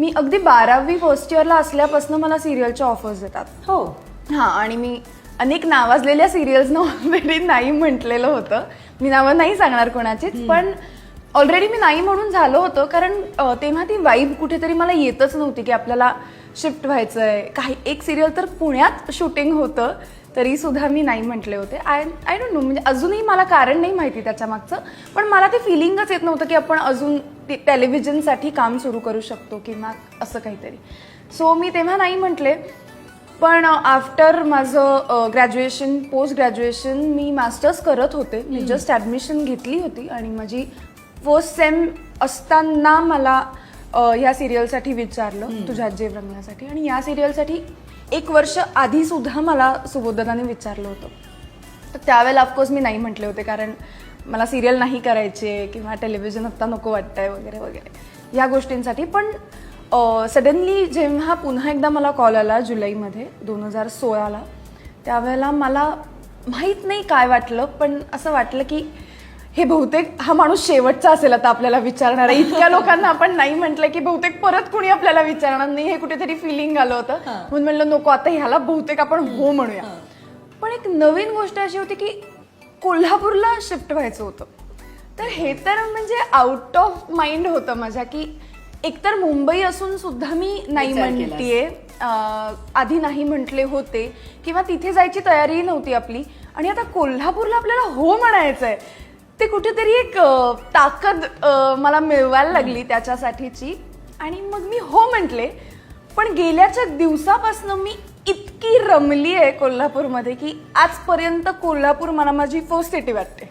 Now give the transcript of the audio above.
मी अगदी 12वी फर्स्ट इयरला असल्यापासून मला सिरियलच्या ऑफर्स येतात. हो. हां, आणि मी अनेक नावाजलेल्या सिरियल्सना ऑलरेडी नाही म्हटलेलं होतं. मी नावं नाही सांगणार कोणाचीच, पण ऑलरेडी मी नाही म्हणून झालं होतं, कारण तेव्हा ती वाईब कुठेतरी मला येतच नव्हती की आपल्याला शिफ्ट व्हायचंय. काही एक सिरियल तर पुण्यात शूटिंग होतं, तरी सुद्धा मी नाही म्हटले होते. आय डोंट नो, म्हणजे अजूनही मला कारण नाही माहिती त्याच्या मागचं, पण मला ते फिलिंगच येत नव्हतं की आपण अजून टेलिव्हिजनसाठी काम सुरू करू शकतो किंवा असं काहीतरी. सो मी तेव्हा नाही म्हटले. पण आफ्टर माझं ग्रॅज्युएशन, पोस्ट ग्रॅज्युएशन मी मास्टर्स करत होते. मी जस्ट ॲडमिशन घेतली होती आणि माझी फर्स्ट सेम असताना मला ह्या सिरियलसाठी विचारलं, तुझ्या जेव रंगण्यासाठी. आणि या सिरियलसाठी 1 वर्ष आधी सुद्धा मला सुबोधदाने विचारलं होतं. तर त्यावेळेला ऑफकोर्स मी नाही म्हटले होते, कारण मला सिरियल नाही करायचे किंवा टेलिव्हिजन आत्ता नको वाटतंय वगैरे वगैरे ह्या गोष्टींसाठी. पण सडनली जेव्हा पुन्हा एकदा मला कॉल आला जुलैमध्ये 2016ला, त्यावेळेला मला माहीत नाही काय वाटलं, पण असं वाटलं की हे बहुतेक हा माणूस शेवटचा असेल आता आपल्याला विचारणार आहे. इतक्या लोकांना आपण नाही म्हटलं की बहुतेक परत कुणी आपल्याला विचारणार नाही, हे कुठेतरी फिलिंग आलं होतं. म्हणून म्हणलं नको, आता ह्याला बहुतेक आपण हो म्हणूया. पण एक नवीन गोष्ट अशी होती की कोल्हापूरला शिफ्ट व्हायचं होतं. तर हे तर म्हणजे आउट ऑफ माइंड होतं माझ्या, की एकतर मुंबई असून सुद्धा मी नाही म्हणतेय, आधी नाही म्हटले होते किंवा तिथे जायची तयारीही नव्हती आपली, आणि आता कोल्हापूरला आपल्याला हो म्हणायचंय. ते कुठेतरी एक ताकद मला मिळवायला लागली त्याच्यासाठीची, आणि मग मी हो म्हटले. पण गेल्याच्या दिवसापासून मी इतकी रमली आहे कोल्हापूरमध्ये की आजपर्यंत कोल्हापूर मला माझी फर्स्ट सिटी वाटते.